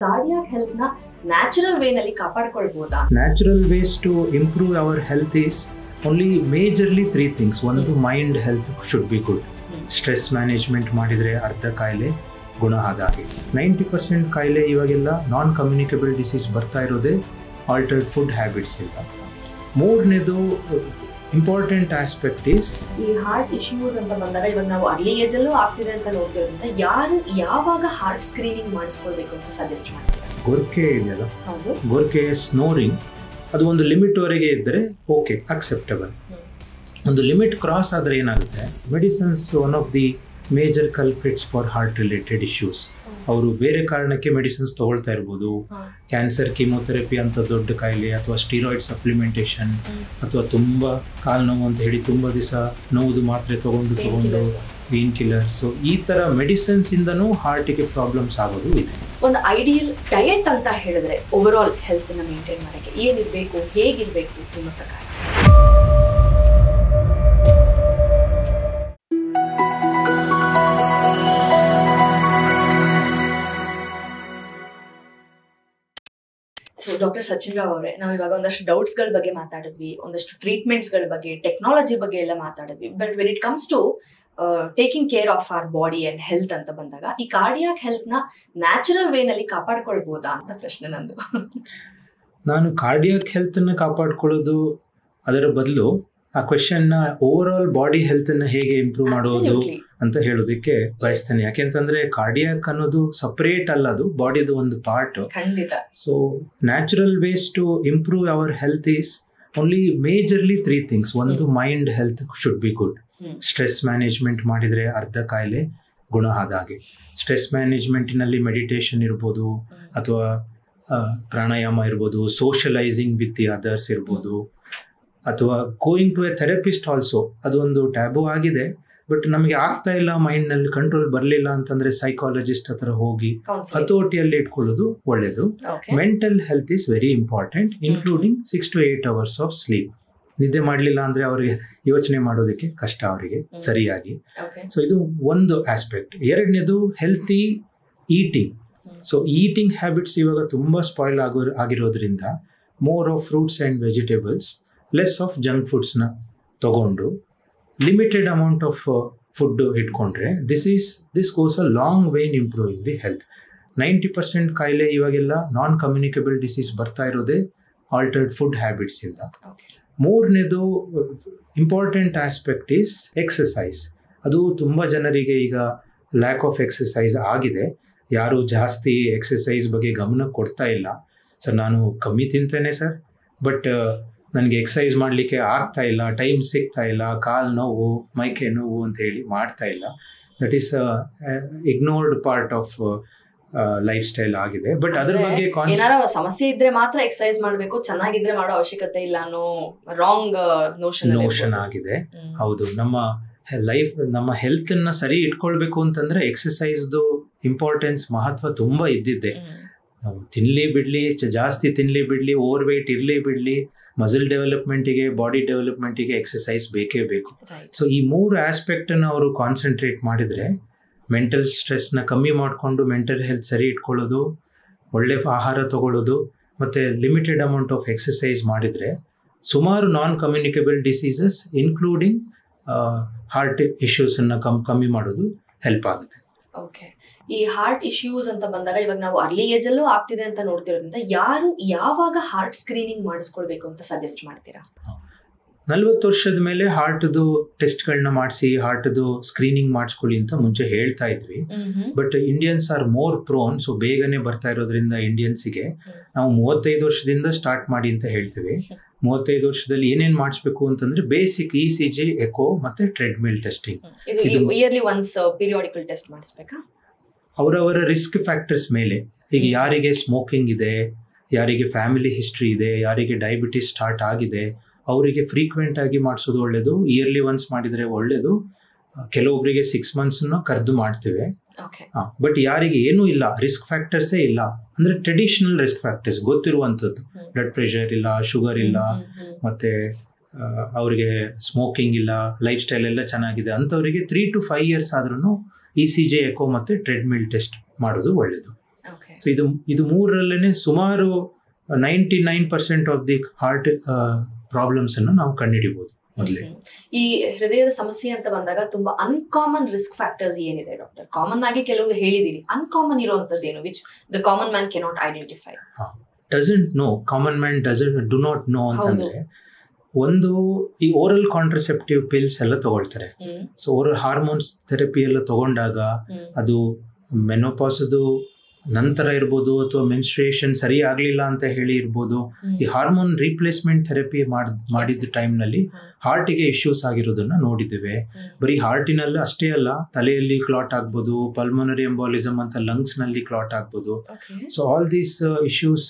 Cardiac health ನ natural way ನಲ್ಲಿ ಕಾಪಾಡಿಕೊಳ್ಳಬಹುದಾ? Natural ways to improve our health is only majorly three things. ಒಂದು mind health should be good. Stress management ಮಾಡಿದ್ರೆ ಅರ್ಧ ಕಾಯಿಲೆ ಗುಣ ಆದಾಗೆ. 90% ಕಾಯಿಲೆ ಇವಾಗೆಲ್ಲ ನಾನ್ ಕಮ್ಯುನಿಕೇಬಲ್ ಡಿಸೀಸ್ ಬರ್ತಾ ಇರೋದೇ ಆಲ್ಟರ್ಡ್ ಫುಡ್ ಹ್ಯಾಬಿಟ್ಸ್ ಇಂದ. ಮೂರನೇದು ಇಂಪಾರ್ಟೆಂಟ್ ಆಸ್ಪೆಕ್ಟ್ ಈಸ್ ಈ ಹಾರ್ಟ್ ಇಶ್ಯೂಸ್ ಅಂತ ಬಂದಾಗ ಇವಾಗ ನಾವು ಅರ್ಲಿ ಏಜ್ ಅಲ್ಲೂ ಆಗ್ತಿದೆ ಅಂತ ನೋಡ್ತಿರೋದ್ರಿಂದ ಯಾರು ಯಾವಾಗ ಹಾರ್ಟ್ ಸ್ಕ್ರೀನಿಂಗ್ ಮಾಡಿಸ್ಕೊಳ್ಬೇಕು ಅಂತ ಸಜೆಸ್ಟ್ ಮಾಡ್ತೀರಾ? ಗೊರ್ಕೆ ಇದೆಯಲ್ಲ, ಗೊರ್ಕೆ ಸ್ನೋರಿಂಗ್ ಅದು ಒಂದು ಲಿಮಿಟ್ ವರೆಗೆ ಇದ್ದರೆ ಓಕೆ, ಅಕ್ಸೆಪ್ಟಬಲ್. ಒಂದು ಲಿಮಿಟ್ ಕ್ರಾಸ್ ಆದರೆ ಏನಾಗುತ್ತೆ, medicines one of the major culprits for heart related issues. ಅವರು ಬೇರೆ ಕಾರಣಕ್ಕೆ ಮೆಡಿಸಿನ್ಸ್ ತಗೊಳ್ತಾ ಇರ್ಬೋದು, ಕ್ಯಾನ್ಸರ್, ಕೀಮೋಥೆರಪಿ ಅಂತ ದೊಡ್ಡ ಕಾಯಿಲೆ, ಅಥವಾ ಸ್ಟೀರಾಯ್ಡ್ ಸಪ್ಲಿಮೆಂಟೇಷನ್, ಅಥವಾ ತುಂಬ ಕಾಲು ನೋವು ಅಂತ ಹೇಳಿ ತುಂಬ ದಿವಸ ನೋವುದು ಮಾತ್ರೆ ತಗೊಂಡು ಪೇನ್ ಕಿಲ್ಲರ್ಸ್, ಈ ಥರ ಮೆಡಿಸಿನ್ಸ್ ಇಂದನೂ ಹಾರ್ಟಿಗೆ ಪ್ರಾಬ್ಲಮ್ಸ್ ಆಗೋದು ಇದೆ. ಒಂದು ಐಡಿಯಲ್ ಡಯಟ್ ಅಂತ ಹೇಳಿದ್ರೆ ಓವರ್ ಆಲ್ ಹೆಲ್ತ್ ನ ಮೇಂಟೈನ್ ಮಾಡೋಕ್ಕೆ ಏನಿರಬೇಕು, ಹೇಗಿರಬೇಕು ನಿಮ್ಮ ಪ್ರಕಾರ? ಡಾಕ್ಟರ್ ಸಚಿನ್ ರಾವ್ ಅವರೇ, ನಾವು ಇವಾಗ ಒಂದಷ್ಟು ಡೌಟ್ಸ್ಗಳ ಬಗ್ಗೆ ಮಾತಾಡಿದ್ವಿ, ಒಂದಷ್ಟು ಟ್ರೀಟ್ಮೆಂಟ್ಸ್ಗಳ ಬಗ್ಗೆ, ಟೆಕ್ನಾಲಜಿ ಬಗ್ಗೆ ಎಲ್ಲ ಮಾತಾಡಿದ್ವಿ. But when it comes to taking care of our body and health ಅಂತ ಬಂದಾಗ ಈ ಕಾರ್ಡಿಯಾಕ್ ಹೆಲ್ತ್ ನ ನ್ಯಾಚುರಲ್ ವೇ ನಲ್ಲಿ ಕಾಪಾಡ್ಕೊಳ್ಬಹುದಾ ಅಂತ ಪ್ರಶ್ನೆ ನಂದು. ನಾನು ಕಾರ್ಡಿಯಾಕ್ ಹೆಲ್ತ್ ಅನ್ನ ಕಾಪಾಡ್ಕೊಳ್ಳೋದು ಅದರ ಬದಲು ಆ ಕ್ವೆಶನ್ ನ ಓವರ್ ಆಲ್ ಬಾಡಿ ಹೆಲ್ತ್ ಅನ್ನ ಹೇಗೆ ಇಂಪ್ರೂವ್ ಮಾಡೋದು ಅಂತ ಹೇಳೋದಕ್ಕೆ ಬಯಸ್ತೇನೆ. ಯಾಕೆಂತಂದ್ರೆ ಕಾರ್ಡಿಯಾಕ್ ಅನ್ನೋದು ಸಪರೇಟ್ ಅಲ್ಲ, ಅದು ಬಾಡಿದು ಒಂದು part. So natural ways to improve our health is only majorly three things. ಒಂದು mind health should be good. Stress management ಮಾಡಿದ್ರೆ ಅರ್ಧ ಕಾಯಿಲೆ ಗುಣ ಆದಾಗೆ. ಸ್ಟ್ರೆಸ್ ಮ್ಯಾನೇಜ್ಮೆಂಟಿನಲ್ಲಿ ಮೆಡಿಟೇಷನ್ ಇರ್ಬೋದು, ಅಥವಾ ಪ್ರಾಣಾಯಾಮ ಇರ್ಬೋದು, ಸೋಷಲೈಸಿಂಗ್ ವಿತ್ ದಿ ಅದರ್ಸ್ ಇರ್ಬೋದು, ಅಥವಾ going to a therapist also. ಅದೊಂದು ಟ್ಯಾಬು ಆಗಿದೆ, ಬಟ್ ನಮಗೆ ಆಗ್ತಾ ಇಲ್ಲ, ಮೈಂಡ್ನಲ್ಲಿ ಕಂಟ್ರೋಲ್ ಬರಲಿಲ್ಲ ಅಂತಂದ್ರೆ ಸೈಕಾಲಜಿಸ್ಟ್ ಹತ್ರ ಹೋಗಿ ಹತೋಟಿಯಲ್ಲಿ ಇಟ್ಕೊಳ್ಳೋದು ಒಳ್ಳೆಯದು. Mental health is very important, including 6 to 8 hours of sleep. ನಿದ್ದೆ ಮಾಡಲಿಲ್ಲ ಅಂದರೆ ಅವರಿಗೆ ಯೋಚನೆ ಮಾಡೋದಕ್ಕೆ ಕಷ್ಟ, ಅವರಿಗೆ ಸರಿಯಾಗಿ. ಸೊ ಇದು ಒಂದು ಆಸ್ಪೆಕ್ಟ್. ಎರಡನೇದು healthy eating. So eating habits ಇವಾಗ ತುಂಬ ಸ್ಪಾಯ್ಲ್ ಆಗಿರೋದ್ರಿಂದ more of fruits and vegetables, less of junk ಫುಡ್ಸ್ನ ತಗೊಂಡು ಲಿಮಿಟೆಡ್ ಅಮೌಂಟ್ ಆಫ್ ಫುಡ್ ಇಟ್ಕೊಂಡ್ರೆ this goes a long way in improving the health. 90% ಕಾಯಿಲೆ ಇವಾಗೆಲ್ಲ ನಾನ್ ಕಮ್ಯುನಿಕೇಬಲ್ ಡಿಸೀಸ್ ಬರ್ತಾ ಇರೋದೇ ಆಲ್ಟರ್ಡ್ ಫುಡ್ ಹ್ಯಾಬಿಟ್ಸ್ ಇಂದ. ಮೂರನೇದು ಇಂಪಾರ್ಟೆಂಟ್ ಆಸ್ಪೆಕ್ಟ್ ಈಸ್ ಎಕ್ಸಸೈಸ್. ಅದು ತುಂಬ ಜನರಿಗೆ ಈಗ ಲ್ಯಾಕ್ ಆಫ್ ಎಕ್ಸಸೈಸ್ ಆಗಿದೆ. ಯಾರು ಜಾಸ್ತಿ ಎಕ್ಸಸೈಸ್ ಬಗ್ಗೆ ಗಮನ ಕೊಡ್ತಾ ಇಲ್ಲ. ಸರ್, ನಾನು ಕಮ್ಮಿ ತಿಂತೇನೆ ಸರ್, ಬಟ್ ನನಗೆ ಎಕ್ಸಸೈಸ್ ಮಾಡಲಿಕ್ಕೆ ಆಗ್ತಾ ಇಲ್ಲ, ಟೈಮ್ ಸಿಗ್ತಾ ಇಲ್ಲ, ಕಾಲು ನೋವು, ಮೈಕೆ ನೋವು ಅಂತ ಹೇಳಿ ಮಾಡ್ತಾ ಇಲ್ಲ. That is ignored part of life style ಆಗಿದೆ. ಬಟ್ ಅದ್ರ ಬಗ್ಗೆ ಸಮಸ್ಯೆ ಇದ್ರೆ ಮಾತ್ರ ಎಕ್ಸಸೈಸ್ ಮಾಡಬೇಕು, ಚೆನ್ನಾಗಿದ್ರೆ ಮಾಡೋ ಅವಶ್ಯಕತೆ ಇಲ್ಲ ಅನ್ನೋ ರಾಂಗ್ ನೋಷನ್ ಆಗಿದೆ. ಹೌದು, ನಮ್ಮ ಹೆಲ್ತ್ ಅನ್ನ ಸರಿ ಇಟ್ಕೊಳ್ಬೇಕು ಅಂತಂದ್ರೆ ಎಕ್ಸಸೈಸ್ದು ಇಂಪಾರ್ಟೆನ್ಸ್, ಮಹತ್ವ ತುಂಬಾ ಇದ್ದಿದ್ದೆ. ನಾವು ತಿನ್ಲಿ ಬಿಡ್ಲಿ, ಜಾಸ್ತಿ ತಿನ್ಲಿ ಬಿಡ್ಲಿ, ಓವರ್ ವೇಟ್ ಇರ್ಲಿ ಬಿಡ್ಲಿ, ಮಸಲ್ ಡೆವಲಪ್ಮೆಂಟಿಗೆ, ಬಾಡಿ ಡೆವಲಪ್ಮೆಂಟಿಗೆ ಎಕ್ಸಸೈಸ್ ಬೇಕೇ ಬೇಕು. ಸೊ ಈ ಮೂರು ಆಸ್ಪೆಕ್ಟ್ ಅನ್ನು ಅವರು ಕಾನ್ಸಂಟ್ರೇಟ್ ಮಾಡಿದ್ರೆ ಮೆಂಟಲ್ ಸ್ಟ್ರೆಸ್ನ ಕಮ್ಮಿ ಮಾಡಿಕೊಂಡು ಮೆಂಟಲ್ ಹೆಲ್ತ್ ಸರಿ ಇಟ್ಕೊಳ್ಳೋದು, ಒಳ್ಳೆ ಆಹಾರ ತಗೊಳ್ಳೋದು, ಮತ್ತು ಲಿಮಿಟೆಡ್ ಅಮೌಂಟ್ ಆಫ್ ಎಕ್ಸಸೈಸ್ ಮಾಡಿದರೆ ಸುಮಾರು non communicable diseases including heart ಇಶ್ಯೂಸನ್ನು ಕಮ್ಮಿ ಮಾಡೋದು ಹೆಲ್ಪ್ ಆಗುತ್ತೆ. ಓಕೆ, ಈ ಹಾರ್ಟ್ ಇಶ್ಯೂಸ್ ಅಂತ ಬಂದಾಗ ಇವಾಗ ನಾವು ಅರ್ಲಿ ಏಜ್ ಅಲ್ಲೂ ಆಗ್ತಿದೆ ಅಂತ ನೋಡ್ತಿರೋದ್ರಿಂದ ಯಾರು ಯಾವಾಗ ಹಾರ್ಟ್ ಸ್ಕ್ರೀನಿಂಗ್ ಮಾಡಿಸ್ಕೊಳ್ಬೇಕು ಅಂತ ಸಜೆಸ್ಟ್ ಮಾಡ್ತೀರಾ? 40 ವರ್ಷದ ಮೇಲೆ ಹಾರ್ಟ್ದು ಟೆಸ್ಟ್ಗಳನ್ನ ಮಾಡಿಸಿ ಹಾರ್ಟ್ದು ಸ್ಕ್ರೀನಿಂಗ್ ಮಾಡಿಸ್ಕೊಳ್ಳಿ ಅಂತ ಮುಂಚೆ ಹೇಳ್ತಾ ಇದ್ವಿ. But Indians are more prone, so ಬೇಗನೆ ಬರ್ತಾ ಇರೋದ್ರಿಂದ ಇಂಡಿಯನ್ಸಿಗೆ ನಾವು 35 ವರ್ಷದಿಂದ ಸ್ಟಾರ್ಟ್ ಮಾಡಿ ಅಂತ ಹೇಳ್ತೀವಿ. 35 ವರ್ಷದಲ್ಲಿ ಏನೇನು ಮಾಡಿಸ್ಬೇಕು ಅಂತಂದ್ರೆ ಬೇಸಿಕ್ ECG, ಎಕೋ ಮತ್ತೆ treadmill testing. Yearly once periodical test ಮಾಡಿಸ್ಬೇಕಾ? ಅವರವರ ರಿಸ್ಕ್ ಫ್ಯಾಕ್ಟರ್ಸ್ ಮೇಲೆ. ಈಗ ಯಾರಿಗೆ ಸ್ಮೋಕಿಂಗ್ ಇದೆ, ಯಾರಿಗೆ ಫ್ಯಾಮಿಲಿ ಹಿಸ್ಟ್ರಿ ಇದೆ, ಯಾರಿಗೆ ಡಯಾಬಿಟಿಸ್ ಸ್ಟಾರ್ಟ್ ಆಗಿದೆ, ಅವರಿಗೆ ಫ್ರೀಕ್ವೆಂಟ್ ಆಗಿ ಮಾಡಿಸೋದು ಒಳ್ಳೆಯದು. ಇಯರ್ಲಿ ಒನ್ಸ್ ಮಾಡಿದರೆ ಒಳ್ಳೆಯದು. ಕೆಲವೊಬ್ಬರಿಗೆ 6 months ಕರೆದು ಮಾಡ್ತೇವೆ. ಬಟ್ ಯಾರಿಗೆ ಏನೂ ಇಲ್ಲ, ರಿಸ್ಕ್ ಫ್ಯಾಕ್ಟರ್ಸೇ ಇಲ್ಲ ಅಂದರೆ ಟ್ರೆಡಿಷನಲ್ ರಿಸ್ಕ್ ಫ್ಯಾಕ್ಟರ್ಸ್ ಗೊತ್ತಿರುವಂಥದ್ದು, ಬ್ಲಡ್ ಪ್ರೆಷರ್ ಇಲ್ಲ, ಶುಗರ್ ಇಲ್ಲ, ಮತ್ತು ಅವರಿಗೆ ಸ್ಮೋಕಿಂಗ್ ಇಲ್ಲ, ಲೈಫ್ ಸ್ಟೈಲ್ ಎಲ್ಲ ಚೆನ್ನಾಗಿದೆ ಅಂಥವರಿಗೆ 3 to 5 years ಆದ್ರೂ ECG, ಎಕೋ ಮತ್ತು ಟ್ರೆಡ್ಮಿಲ್ ಟೆಸ್ಟ್ ಮಾಡೋದು ಒಳ್ಳೆಯದು. ಓಕೆ, ಸೊ ಇದು ಮೂರರಲ್ಲೇ ಸುಮಾರು 99% ಆಫ್ ದಿ ಹಾರ್ಟ್ ಪ್ರಾಬ್ಲಮ್ಸ್ ಅನ್ನು ನಾವು ಕಂಡುಹಿಡಿಬಹುದು ಮೊದಲೇ. ಈ ಹೃದಯದ ಸಮಸ್ಯೆ ಅಂತ ಬಂದಾಗ ತುಂಬಾ ಅನ್ಕಾಮನ್ ರಿಸ್ಕ್ ಫ್ಯಾಕ್ಟರ್ಸ್ ಏನಿದೆ ಡಾಕ್ಟರ್? ಕಾಮನ್ ಆಗಿ ಕೆಲವೊಂದು ಹೇಳಿದಿರಿ, ಅನ್ಕಾಮನ್ ಇರುವಂತದ್ದೇನು which the common man cannot identify? Doesn't know, common man do not know ಅಂತಂದ್ರೆ, ಒಂದು ಈ ಓರಲ್ ಕಾಂಟ್ರಸೆಪ್ಟಿವ್ ಪಿಲ್ಸ್ ಎಲ್ಲ ತಗೊಳ್ತಾರೆ. ಸೊ ಓರಲ್ ಹಾರ್ಮೋನ್ಸ್ ಥೆರಪಿ ಎಲ್ಲ ತಗೊಂಡಾಗ ಅದು ಮೆನೋಪಾಸದು ನಂತರ ಇರ್ಬೋದು ಅಥವಾ ಮೆನ್ಸ್ಟ್ರೇಷನ್ ಸರಿ ಆಗ್ಲಿಲ್ಲ ಅಂತ ಹೇಳಿ ಇರ್ಬೋದು, ಈ ಹಾರ್ಮೋನ್ ರೀಪ್ಲೇಸ್ಮೆಂಟ್ ಥೆರಪಿ ಮಾಡಿದ ಟೈಮ್ನಲ್ಲಿ ಹಾರ್ಟಿಗೆ ಇಶ್ಯೂಸ್ ಆಗಿರೋದನ್ನ ನೋಡಿದ್ದೇವೆ. ಬರೀ ಹಾರ್ಟಿನಲ್ಲಿ ಅಷ್ಟೇ ಅಲ್ಲ, ತಲೆಯಲ್ಲಿ ಕ್ಲಾಟ್ ಆಗ್ಬೋದು, ಪಲ್ಮೊನರಿ ಎಂಬಾಲಿಸಮ್ ಅಂತ ಲಂಗ್ಸ್ ನಲ್ಲಿ ಕ್ಲಾಟ್ ಆಗ್ಬೋದು. ಸೊ ಆಲ್ ದೀಸ್ ಇಶ್ಯೂಸ್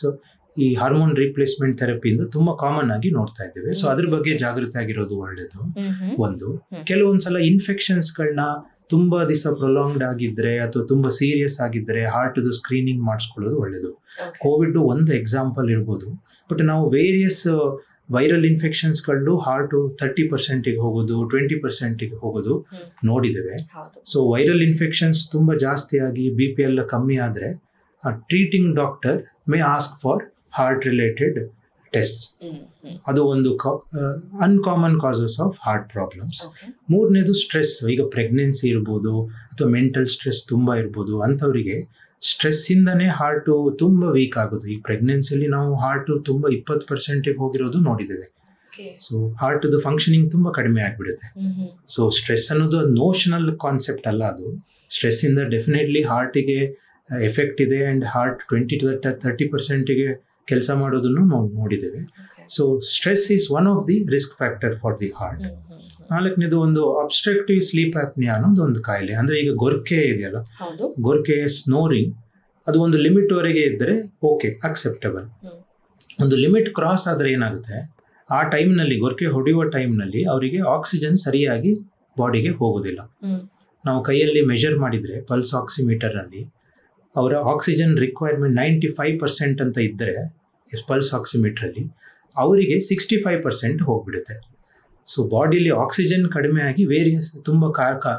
ಈ ಹಾರ್ಮೋನ್ ರೀಪ್ಲೇಸ್ಮೆಂಟ್ ಥೆರಪಿಯಿಂದ ತುಂಬಾ ಕಾಮನ್ ಆಗಿ ನೋಡ್ತಾ ಇದ್ದೇವೆ. ಸೊ ಅದ್ರ ಬಗ್ಗೆ ಜಾಗೃತಿ ಆಗಿರೋದು ಒಳ್ಳೇದು. ಒಂದು ಕೆಲವೊಂದ್ಸಲ ಇನ್ಫೆಕ್ಷನ್ಸ್ಗಳನ್ನ ತುಂಬಾ ದಿವಸ ಪ್ರೊಲಾಂಗ್ಡ್ ಆಗಿದ್ರೆ ಅಥವಾ ತುಂಬಾ ಸೀರಿಯಸ್ ಆಗಿದ್ರೆ ಹಾರ್ಟ್ದು ಸ್ಕ್ರೀನಿಂಗ್ ಮಾಡಿಸ್ಕೊಳ್ಳೋದು ಒಳ್ಳೇದು. ಕೋವಿಡ್ ಒಂದು ಎಕ್ಸಾಂಪಲ್ ಇರ್ಬೋದು, ಬಟ್ ನಾವು ವೇರಿಯಸ್ ವೈರಲ್ ಇನ್ಫೆಕ್ಷನ್ಸ್ಗಳು ಹಾರ್ಟು 30% ಹೋಗೋದು, 20% ಹೋಗೋದು ನೋಡಿದ್ದೇವೆ. ಸೊ ವೈರಲ್ ಇನ್ಫೆಕ್ಷನ್ಸ್ ತುಂಬಾ ಜಾಸ್ತಿ ಆಗಿ BP ಎಲ್ಲ ಕಮ್ಮಿ ಆದ್ರೆ treating doctor may ask for heart related tests. ಅದು ಒಂದು uncommon causes of heart problems. ಮೂರನೇದು ಸ್ಟ್ರೆಸ್. ಈಗ ಪ್ರೆಗ್ನೆನ್ಸಿ ಇರ್ಬೋದು ಅಥವಾ ಮೆಂಟಲ್ ಸ್ಟ್ರೆಸ್ ತುಂಬಾ ಇರ್ಬೋದು, ಅಂಥವರಿಗೆ ಸ್ಟ್ರೆಸ್ ಇಂದನೇ ಹಾರ್ಟು ತುಂಬಾ ವೀಕ್ ಆಗೋದು. ಈ ಪ್ರೆಗ್ನೆನ್ಸಿಯಲ್ಲಿ ನಾವು ಹಾರ್ಟು ತುಂಬಾ 20% ಹೋಗಿರೋದು ನೋಡಿದ್ದೇವೆ. ಸೊ ಹಾರ್ಟ್ದು ಫಂಕ್ಷನಿಂಗ್ ತುಂಬಾ ಕಡಿಮೆ ಆಗ್ಬಿಡುತ್ತೆ. ಸೊ ಸ್ಟ್ರೆಸ್ ಅನ್ನೋದು ನೋಷನಲ್ ಕಾನ್ಸೆಪ್ಟ್ ಅಲ್ಲ, ಅದು ಸ್ಟ್ರೆಸ್ ಇಂದ ಡೆಫಿನೆಟ್ಲಿ ಹಾರ್ಟಿಗೆ ಎಫೆಕ್ಟ್ ಇದೆ ಅಂಡ್ ಹಾರ್ಟ್ 20 to 30% ಕೆಲಸ ಮಾಡೋದನ್ನು ನಾವು ನೋಡಿದ್ದೇವೆ. So stress is one of the risk factor for the heart. ನಾಲ್ಕನೇದು ಒಂದು ಅಬ್ಸ್ಟ್ರಕ್ಟಿವ್ ಸ್ಲೀಪ್ ಆಪ್ನಿಯಾ ಅನ್ನೋದು ಒಂದು ಕಾಯಿಲೆ. ಅಂದ್ರೆ ಈಗ ಗೊರ್ಕೆ ಇದೆಯಲ್ಲ, ಗೊರ್ಕೆ ಸ್ನೋರಿಂಗ್, ಅದು ಒಂದು ಲಿಮಿಟ್ ವರೆಗೆ ಇದ್ದರೆ ಓಕೆ, ಅಕ್ಸೆಪ್ಟಬಲ್. ಒಂದು ಲಿಮಿಟ್ ಕ್ರಾಸ್ ಆದ್ರೆ ಏನಾಗುತ್ತೆ, ಆ ಟೈಮ್ನಲ್ಲಿ ಗೊರ್ಕೆ ಹೊಡೆಯುವ ಟೈಮ್ನಲ್ಲಿ ಅವರಿಗೆ ಆಕ್ಸಿಜನ್ ಸರಿಯಾಗಿ ಬಾಡಿಗೆ ಹೋಗೋದಿಲ್ಲ. ನಾವು ಕೈಯಲ್ಲಿ ಮೆಷರ್ ಮಾಡಿದ್ರೆ ಪಲ್ಸ್ ಆಕ್ಸಿಮೀಟರ್ ಅಲ್ಲಿ ಅವರ ಆಕ್ಸಿಜನ್ ರಿಕ್ವೈರ್ಮೆಂಟ್ 95% ಅಂತ ಇದ್ದರೆ ಪಲ್ಸ್ ಆಕ್ಸಿಮೀಟ್ರಲ್ಲಿ ಅವರಿಗೆ 65% ಹೋಗ್ಬಿಡುತ್ತೆ. ಸೊ ಬಾಡಿಲಿ ಆಕ್ಸಿಜನ್ ಕಡಿಮೆ ಆಗಿ ವೇರಿಯಸ್ ತುಂಬ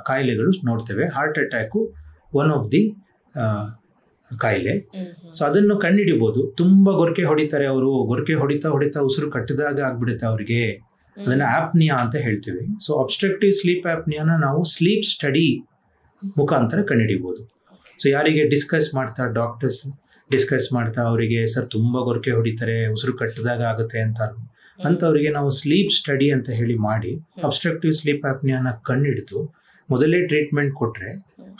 ಕಾಯಿಲೆಗಳು ನೋಡ್ತೇವೆ. Heart attack one of the ಕಾಯಿಲೆ. ಸೊ ಅದನ್ನು ಕಂಡುಹಿಡಿಬೋದು. ತುಂಬ ಗೊರಕೆ ಹೊಡಿತಾರೆ ಅವರು, ಗೊರಕೆ ಹೊಡಿತಾ ಉಸಿರು ಕಟ್ಟಿದಾಗ ಆಗ್ಬಿಡುತ್ತೆ ಅವರಿಗೆ, ಅದನ್ನ ಆಪ್ನಿಯಾ ಅಂತ ಹೇಳ್ತೀವಿ. ಸೊ ಅಬ್ಸ್ಟ್ರಕ್ಟಿವ್ ಸ್ಲೀಪ್ ಆಪ್ನಿಯಾನ ನಾವು ಸ್ಲೀಪ್ ಸ್ಟಡಿ ಮುಖಾಂತರ ಕಂಡುಹಿಡಿಬೋದು. ಸೊ ಯಾರಿಗೆ ಡಾಕ್ಟರ್ಸ್ ಡಿಸ್ಕಸ್ ಮಾಡ್ತಾ ಅವರಿಗೆ ಸರ್ ತುಂಬ ಗೊರಕೆ ಹೊಡಿತಾರೆ, ಉಸಿರು ಕಟ್ಟಿದಾಗ ಆಗುತ್ತೆ ಅಂಥವ್ರಿಗೆ ನಾವು ಸ್ಲೀಪ್ ಸ್ಟಡಿ ಅಂತ ಹೇಳಿ ಮಾಡಿ ಅಬ್ಸ್ಟ್ರಕ್ಟಿವ್ ಸ್ಲೀಪ್ ಆಪ್ನಿಯಾನ ಕಂಡುಹಿಡಿದು ಮೊದಲೇ ಟ್ರೀಟ್ಮೆಂಟ್ ಕೊಟ್ರೆ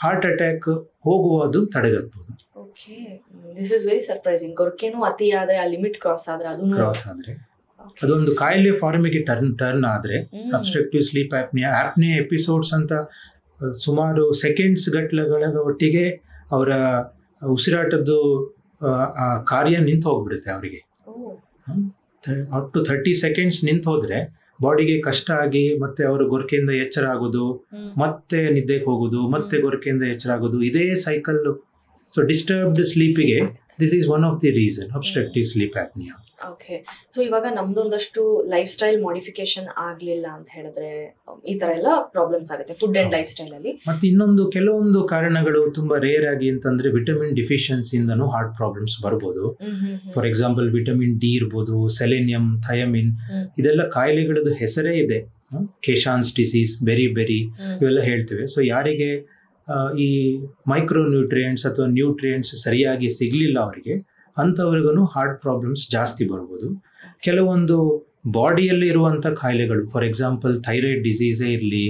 ಹಾರ್ಟ್ ಅಟ್ಯಾಕ್ ಹೋಗುವುದು ತಡೆಗಟ್ಟಬಹುದು. This is very surprising. ಗೊರಕೆನೂ ಅತಿ ಆದ್ರೆ, ಆ ಲಿಮಿಟ್ ಕ್ರಾಸ್ ಆದ್ರೆ ಅದೊಂದು ಕಾಯಿಲೆ ಫಾರ್ಮಿಗೆ ಟರ್ನ್ ಆದ್ರೆ ಅಬ್ಸ್ಟ್ರಕ್ಟಿವ್ ಸ್ಲೀಪ್ ಆಪ್ನಿಯಾ ಎಪಿಸೋಡ್ಸ್ ಅಂತ ಸುಮಾರು ಸೆಕೆಂಡ್ಸ್ ಗಟ್ಟಲೆಗಳ ಒಟ್ಟಿಗೆ ಅವರ ಉಸಿರಾಟದ್ದು ಕಾರ್ಯ ನಿಂತು ಹೋಗ್ಬಿಡುತ್ತೆ ಅವರಿಗೆ. ಅಪ್ ಟು 30 seconds ನಿಂತು ಹೋದ್ರೆ ಬಾಡಿಗೆ ಕಷ್ಟ ಆಗಿ ಮತ್ತೆ ಅವರು ಗೊರಕೆಯಿಂದ ಎಚ್ಚರ ಆಗೋದು, ಮತ್ತೆ ನಿದ್ದೆಗೆ ಹೋಗೋದು, ಮತ್ತೆ ಗೊರಕೆಯಿಂದ ಎಚ್ಚರ ಆಗೋದು, ಇದೇ ಸೈಕಲ್. ಸೊ ಡಿಸ್ಟರ್ಬ್ಡ್ ಸ್ಲೀಪಿಗೆ this is one of the reason obstructive sleep apnea. Okay. So ಇವಾಗ ನಮ್ದೊಂದಷ್ಟು ಲೈಫ್ ಸ್ಟೈಲ್ ಮಾಡಿಫಿಕೇಶನ್ ಆಗ್ಲಿಲ್ಲ ಅಂತ ಹೇಳಿದ್ರೆ ಈ ತರ ಎಲ್ಲ ಪ್ರಾಬ್ಲಮ್ಸ್ ಆಗುತ್ತೆ ಫುಡ್ ಅಂಡ್ ಲೈಫ್ ಸ್ಟೈಲ್ ಅಲ್ಲಿ. ಮತ್ತೆ ಇನ್ನೊಂದು ಕೆಲವೊಂದು ಕಾರಣಗಳು ತುಂಬಾ ರೇರ್ ಆಗಿ ಅಂತಂದ್ರೆ ವಿಟಮಿನ್ ಡಿಫಿಷಿಯನ್ಸಿಯಿಂದನೂ ಹಾರ್ಟ್ ಪ್ರಾಬ್ಲಮ್ಸ್ ಬರ್ಬೋದು. ಫಾರ್ ಎಕ್ಸಾಂಪಲ್ ವಿಟಮಿನ್ ಡಿ ಇರ್ಬೋದು, ಸೆಲೆನಿಯಂ, ಥಯಮಿನ್, ಇದೆಲ್ಲ ಕಾಯಿಲೆಗಳದ್ದು ಹೆಸರೇ ಇದೆ. ಕೇಶಾನ್ಸ್ ಡಿಸೀಸ್, ಬೆರಿ ಇವೆಲ್ಲ ಹೇಳ್ತೇವೆ. ಸೊ ಯಾರಿಗೆ ಈ ಮೈಕ್ರೋ ನ್ಯೂಟ್ರಿಯೆಂಟ್ಸ್ ಅಥವಾ ನ್ಯೂಟ್ರಿಯೆಂಟ್ಸ್ ಸರಿಯಾಗಿ ಸಿಗಲಿಲ್ಲ ಅವರಿಗೆ, ಅಂಥವ್ರಿಗೂ ಹಾರ್ಟ್ ಪ್ರಾಬ್ಲಮ್ಸ್ ಜಾಸ್ತಿ ಬರ್ಬೋದು. ಕೆಲವೊಂದು ಬಾಡಿಯಲ್ಲಿ ಇರುವಂಥ ಕಾಯಿಲೆಗಳು, ಫಾರ್ ಎಕ್ಸಾಂಪಲ್ ಥೈರಾಯ್ಡ್ ಡಿಸೀಸೇ ಇರಲಿ,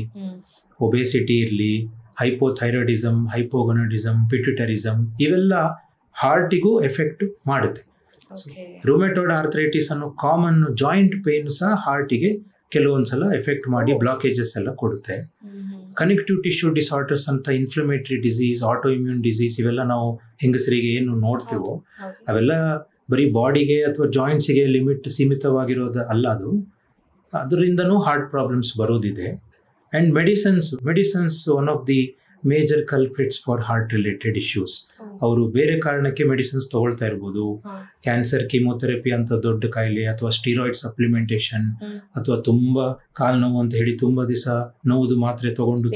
ಒಬೇಸಿಟಿ ಇರಲಿ, ಹೈಪೋಥೈರಾಯ್ಡಿಸಮ್, ಹೈಪೋಗೊನಾಡಿಸಮ್, ಪಿಟ್ಯುಟರಿಸಮ್, ಇವೆಲ್ಲ ಹಾರ್ಟಿಗೂ ಎಫೆಕ್ಟ್ ಮಾಡುತ್ತೆ. ರುಮೆಟಾಯ್ಡ್ ಆರ್ಥರೈಟಿಸ್ ಅನ್ನೋ ಕಾಮನ್ ಜಾಯಿಂಟ್ ಪೇನ್ ಸಹ ಹಾರ್ಟಿಗೆ ಕೆಲವೊಂದ್ಸಲ ಎಫೆಕ್ಟ್ ಮಾಡಿ ಬ್ಲಾಕೇಜಸ್ ಎಲ್ಲ ಕೊಡುತ್ತೆ. ಕನೆಕ್ಟಿವ್ ಟಿಶ್ಯೂ ಡಿಸಾರ್ಡರ್ಸ್ ಅಂತ inflammatory disease, auto immune disease, ಇವೆಲ್ಲ ನಾವು ಹೆಂಗಸರಿಗೆ ಏನು ನೋಡ್ತೀವೋ ಅವೆಲ್ಲ ಬರೀ ಬಾಡಿಗೆ ಅಥವಾ ಜಾಯಿಂಟ್ಸಿಗೆ ಸೀಮಿತವಾಗಿರೋದು ಅಲ್ಲ, ಅದರಿಂದನೂ ಹಾರ್ಟ್ ಪ್ರಾಬ್ಲಮ್ಸ್ ಬರೋದಿದೆ. And medicines one of the major culprits for heart related issues. ಅವರು ಬೇರೆ ಕಾರಣಕ್ಕೆ ಮೆಡಿಸಿನ್ಸ್ ತಗೊಳ್ತಾ ಇರ್ಬೋದು, ಕ್ಯಾನ್ಸರ್, ಕೀಮೋಥೆರಪಿ ಅಂತ ದೊಡ್ಡ ಕಾಯಿಲೆ, ಅಥವಾ ಸ್ಟೀರಾಯ್ಡ್ ಸಪ್ಲಿಮೆಂಟೇಷನ್, ಅಥವಾ ತುಂಬಾ ಕಾಲು ನೋವು ಅಂತ ಹೇಳಿ ತುಂಬಾ ದಿವಸ ನೋವುದು ಮಾತ್ರೆ ತಗೊಂಡು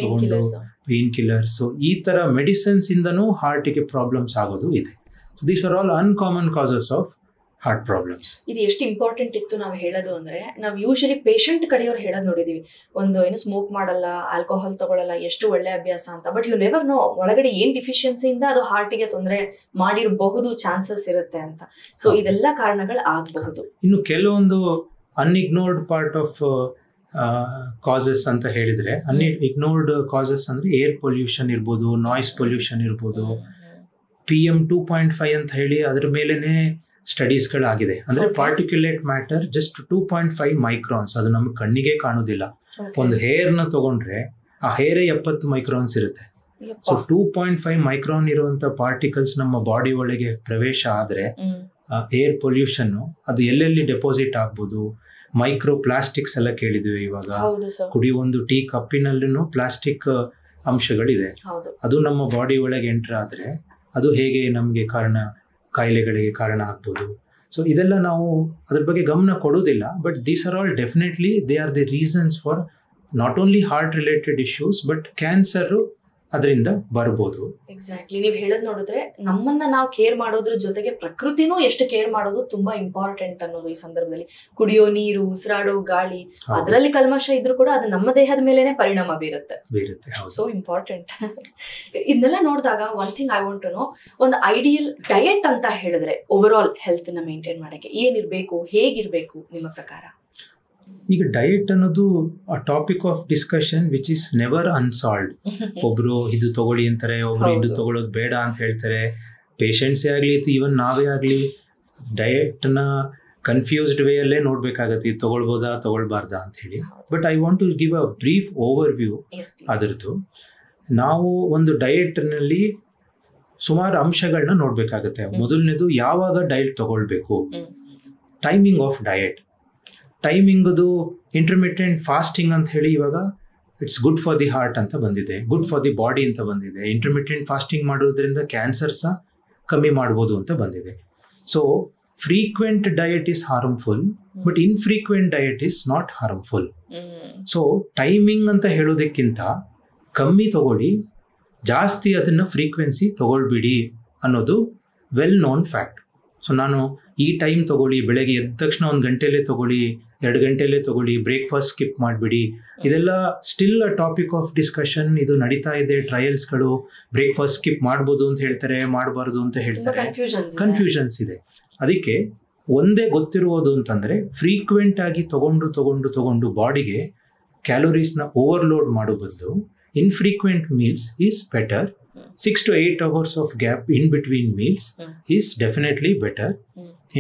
ಪೇನ್ ಕಿಲ್ಲರ್ಸ್. ಸೊ ಈ ತರ ಮೆಡಿಸಿನ್ಸ್ ಇಂದನೂ ಹಾರ್ಟಿಗೆ ಪ್ರಾಬ್ಲಮ್ಸ್ ಆಗೋದು ಇದೆ. So these are all uncommon causes of heart problems. ಇದು ಎಷ್ಟು ಇಂಪಾರ್ಟೆಂಟ್ ಇತ್ತು ನಾವು ಹೇಳೋದು ಅಂದ್ರೆ, ನಾವು ಯೂಶಲಿ ಪೇಷಂಟ್ ಕಡೆಯವ್ರು ಹೇಳೋದು ನೋಡಿದೀವಿ, ಒಂದು ಏನು ಸ್ಮೋಕ್ ಮಾಡಲ್ಲ, ಆಲ್ಕೋಹಾಲ್ ತಗೊಳ್ಳಲ್ಲ, ಎಷ್ಟು ಒಳ್ಳೆ ಅಭ್ಯಾಸ ಅಂತ. ಬಟ್ ಯು ನೆವರ್ ನೋ ಒಳಗಡೆ ಏನ್ ಡಿಫಿಷಿಯನ್ಸಿಯಿಂದ ಅದು ಹಾರ್ಟಿಗೆ ತೊಂದರೆ ಮಾಡಿರಬಹುದು, ಚಾನ್ಸಸ್ ಇರುತ್ತೆ ಅಂತ. ಸೊ ಇದೆಲ್ಲ ಕಾರಣಗಳು ಆಗಬಹುದು. ಇನ್ನು ಕೆಲವೊಂದು ಅನ್ಇಗ್ನೋರ್ಡ್ ಪಾರ್ಟ್ ಆಫ್ ಕಾಸಸ್ ಅಂತ ಹೇಳಿದ್ರೆ, ಅನ್ಇಗ್ನೋರ್ಡ್ ಕಾಸಸ್ ಅಂದ್ರೆ ಏರ್ ಪೊಲ್ಯೂಷನ್ ಇರ್ಬೋದು, ನಾಯ್ಸ್ ಪೊಲ್ಯೂಷನ್ ಇರ್ಬೋದು, PM 2.5 ಅಂತ ಹೇಳಿ ಅದ್ರ ಮೇಲೆನೆ ಸ್ಟಡೀಸ್ಗಳಾಗಿದೆ. ಅಂದ್ರೆ ಪಾರ್ಟಿಕ್ಯುಲೇಟ್ ಮ್ಯಾಟರ್ ಜಸ್ಟ್ 2.5 ಮೈಕ್ರಾನ್ಸ್, ಅದು ನಮ್ಗೆ ಕಣ್ಣಿಗೆ ಕಾಣುದಿಲ್ಲ. ಒಂದು ಹೇರ್ನ ತಗೊಂಡ್ರೆ ಆ ಹೇರೇ 70 ಮೈಕ್ರಾನ್ಸ್ ಇರುತ್ತೆ. ಸೊ 2.5 ಮೈಕ್ರಾನ್ ಇರುವಂತ ಪಾರ್ಟಿಕಲ್ಸ್ ನಮ್ಮ ಬಾಡಿ ಒಳಗೆ ಪ್ರವೇಶ ಆದ್ರೆ ಏರ್ ಪೊಲ್ಯೂಷನ್ ಅದು ಎಲ್ಲೆಲ್ಲಿ ಡೆಪಾಸಿಟ್ ಆಗ್ಬೋದು. ಮೈಕ್ರೋ ಪ್ಲಾಸ್ಟಿಕ್ಸ್ ಎಲ್ಲ ಕೇಳಿದ್ವಿ ಇವಾಗ. ಕುಡಿಯುವ ಒಂದು ಟೀ ಕಪ್ಪಿನಲ್ಲೂ ಪ್ಲಾಸ್ಟಿಕ್ ಅಂಶಗಳಿದೆ. ಅದು ನಮ್ಮ ಬಾಡಿ ಒಳಗೆ ಎಂಟರ್ ಆದ್ರೆ ಅದು ಹೇಗೆ ನಮಗೆ ಕಾಯಿಲೆಗಳಿಗೆ ಕಾರಣ ಆಗ್ಬೋದು. ಸೊ ಇದೆಲ್ಲ ನಾವು ಅದ್ರ ಬಗ್ಗೆ ಗಮನ ಕೊಡೋದಿಲ್ಲ. But these are all definitely they are the reasons for not only heart related issues but cancer ಅದರಿಂದ ಬರ್ಬೋದು. ಎಕ್ಸಾಕ್ಟ್ಲಿ, ನೀವು ಹೇಳೋದು ನೋಡಿದ್ರೆ ನಮ್ಮನ್ನ ನಾವು ಕೇರ್ ಮಾಡೋದ್ರ ಜೊತೆಗೆ ಪ್ರಕೃತಿನೂ ಎಷ್ಟು ಕೇರ್ ಮಾಡೋದು ತುಂಬಾ ಇಂಪಾರ್ಟೆಂಟ್ ಅನ್ನೋದು ಈ ಸಂದರ್ಭದಲ್ಲಿ. ಕುಡಿಯೋ ನೀರು, ಉಸಿರಾಡೋ ಗಾಳಿ, ಅದರಲ್ಲಿ ಕಲ್ಮಶ ಇದ್ರೂ ಕೂಡ ಅದು ನಮ್ಮ ದೇಹದ ಮೇಲೆನೆ ಪರಿಣಾಮ ಬೀರುತ್ತೆ. So important. ಇದನ್ನೆಲ್ಲ ನೋಡಿದಾಗ one thing I want to know, ಒಂದು ಐಡಿಯಲ್ ಡಯಟ್ ಅಂತ ಹೇಳಿದ್ರೆ ಓವರ್ ಆಲ್ ಹೆಲ್ತ್ ನ ಮೇಂಟೈನ್ ಮಾಡಕ್ಕೆ ಏನಿರ್ಬೇಕು, ಹೇಗಿರ್ಬೇಕು ನಿಮ್ಮ ಪ್ರಕಾರ? ಈಗ ಡಯಟ್ ಅನ್ನೋದು topic of discussion which is never unsolved. ಒಬ್ರು ಇದು ತಗೊಳ್ಳಿ ಅಂತಾರೆ, ಒಬ್ರು ಇದು ತಗೊಳ್ಳೋದು ಬೇಡ ಅಂತ ಹೇಳ್ತಾರೆ. ಪೇಷಂಟ್ಸೇ ಆಗ್ಲಿ, ಈವನ್ ನಾವೇ ಆಗ್ಲಿ ಡಯಟ್ ನ ಕನ್ಫ್ಯೂಸ್ಡ್ ವೇ ಅಲ್ಲೇ ನೋಡ್ಬೇಕಾಗತ್ತೆ, ಇದು ತಗೊಳ್ಬೋದಾ ತಗೊಳ್ಬಾರ್ದಾ ಅಂತ ಹೇಳಿ. But I want to give a brief overview ಅದರದ್ದು. ನಾವು ಒಂದು ಡಯಟ್ ನಲ್ಲಿ ಸುಮಾರು ಅಂಶಗಳನ್ನ ನೋಡ್ಬೇಕಾಗತ್ತೆ. ಮೊದಲನೇದು, ಯಾವಾಗ ಡಯಟ್ ತಗೊಳ್ಬೇಕು, ಟೈಮಿಂಗ್ ಆಫ್ ಡಯಟ್. ಟೈಮಿಂಗದು ಇಂಟರ್ಮಿಟೆಂಟ್ ಫಾಸ್ಟಿಂಗ್ ಅಂತ ಹೇಳಿ ಇವಾಗ it's good for the heart ಅಂತ ಬಂದಿದೆ, ಗುಡ್ ಫಾರ್ ದಿ ಬಾಡಿ ಅಂತ ಬಂದಿದೆ. ಇಂಟರ್ಮಿಟೆಂಟ್ ಫಾಸ್ಟಿಂಗ್ ಮಾಡೋದ್ರಿಂದ ಕ್ಯಾನ್ಸರ್ ಸಹ ಕಮ್ಮಿ ಮಾಡ್ಬೋದು ಅಂತ ಬಂದಿದೆ. So frequent diet is harmful but infrequent diet is not harmful. So timing ಅಂತ ಹೇಳೋದಕ್ಕಿಂತ ಕಮ್ಮಿ ತಗೊಳ್ಳಿ, ಜಾಸ್ತಿ ಅದನ್ನು ಫ್ರೀಕ್ವೆನ್ಸಿ ತಗೊಳ್ಬಿಡಿ ಅನ್ನೋದು ವೆಲ್ ನೋನ್ ಫ್ಯಾಕ್ಟ್. ಸೊ ನಾನು ಈ ಟೈಮ್ ತಗೊಳ್ಳಿ, ಬೆಳಗ್ಗೆ ಎದ್ದ ತಕ್ಷಣ 1 ಗಂಟೆಲೇ ತಗೊಳ್ಳಿ, 2 ಗಂಟೆಲೇ ತಗೊಳ್ಳಿ, ಬ್ರೇಕ್ಫಾಸ್ಟ್ ಸ್ಕಿಪ್ ಮಾಡಿಬಿಡಿ, ಇದೆಲ್ಲ still a topic of discussion. ಇದು ನಡೀತಾ ಇದೆ, ಟ್ರಯಲ್ಸ್ಗಳು. ಬ್ರೇಕ್ಫಾಸ್ಟ್ ಸ್ಕಿಪ್ ಮಾಡ್ಬೋದು ಅಂತ ಹೇಳ್ತಾರೆ, ಮಾಡಬಾರ್ದು ಅಂತ ಹೇಳ್ತಾರೆ, ಕನ್ಫ್ಯೂಷನ್ಸ್ ಇದೆ. ಅದಕ್ಕೆ ಒಂದೇ ಗೊತ್ತಿರುವುದು ಅಂತಂದ್ರೆ, ಫ್ರೀಕ್ವೆಂಟ್ ಆಗಿ ತಗೊಂಡು ಬಾಡಿಗೆ ಕ್ಯಾಲೋರೀಸ್ನ ಓವರ್ಲೋಡ್ ಮಾಡೋ ಬದಲು ಇನ್ಫ್ರೀಕ್ವೆಂಟ್ meals is better. 6 to 8 hours of gap in between meals is definitely better.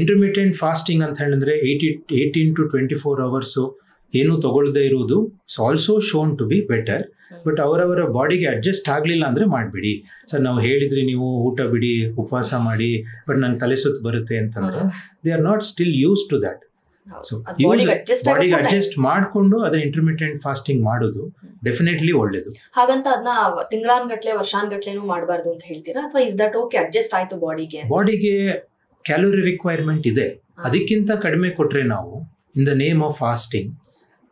Intermittent fasting ಅಂತ ಹೇಳಿದ್ರೆ 18 to 24 hours ಏನು ತಗೊಳ್ಳದೆ ಇರುವುದು is also shown to be better. But ಅವರವರ ಬಾಡಿಗೆ ಅಡ್ಜಸ್ಟ್ ಆಗಲಿಲ್ಲ ಅಂದರೆ ಮಾಡಬೇಡಿ. ಸರ್ ನಾವು ಹೇಳಿದ್ರಿ ನೀವು ಊಟ ಬಿಡಿ, ಉಪವಾಸ ಮಾಡಿ, ಬಟ್ ನಂಗೆ ತಲೆ ಸುತ್ತು ಬರುತ್ತೆ ಅಂತಂದ್ರೆ they are not still used to that. So ಬಾಡಿಗೆ ಅಡ್ಜಸ್ಟ್ ಮಾಡಿಕೊಂಡು ಅದನ್ನ ಇಂಟರ್ಮಿಟೆಂಟ್ ಫಾಸ್ಟಿಂಗ್ ಮಾಡೋದು ಡೆಫಿನೆಟ್ಲಿ ಒಳ್ಳೇದು. ಹಾಗಂತ ಅದನ್ನ ತಿಂಗಳಾನ್ಗಟ್ಲೆ ವರ್ಷಾನ್ಗಟ್ಲೆನೂ ಮಾಡಬಾರ್ದು ಅಂತ ಹೇಳ್ತೀರಾ, ಅಥವಾ ಇಸ್ ದಟ್ ಓಕೆ, ಅಡ್ಜಸ್ಟ್ ಆಯ್ತು ಬಾಡಿಗೆ ಕ್ಯಾಲೋರಿ ರಿಕ್ವೈರ್ಮೆಂಟ್ ಇದೆ, ಅದಕ್ಕಿಂತ ಕಡಿಮೆ ಕೊಟ್ರೆ ನಾವು in the name of fasting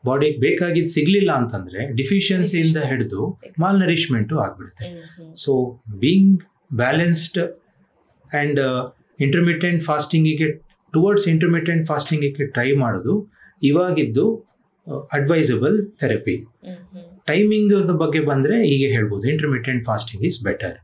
ಬಾಡಿಗೆ ಬೇಕಾಗಿದ್ದು ಸಿಗ್ಲಿಲ್ಲ ಅಂತಂದ್ರೆ ಡಿಫಿಷಿಯನ್ಸಿಯಿಂದ ಹಿಡಿದು ಮಾಲ್ ನರಿಶ್ಮೆಂಟು ಆಗ್ಬಿಡುತ್ತೆ. So being balanced and intermittent ಫಾಸ್ಟಿಂಗಿಗೆ ಟುವರ್ಡ್ಸ್ ಇಂಟರ್ಮಿಟೆಂಟ್ ಫಾಸ್ಟಿಂಗಿಗೆ ಟ್ರೈ ಮಾಡೋದು ಇವಾಗಿದ್ದು ಅಡ್ವೈಸಬಲ್ ಥೆರಪಿ. ಟೈಮಿಂಗ್ ಬಗ್ಗೆ ಬಂದರೆ ಹೀಗೆ ಹೇಳ್ಬೋದು, ಇಂಟರ್ಮಿಟೆಂಟ್ ಫಾಸ್ಟಿಂಗ್ ಈಸ್ ಬೆಟರ್.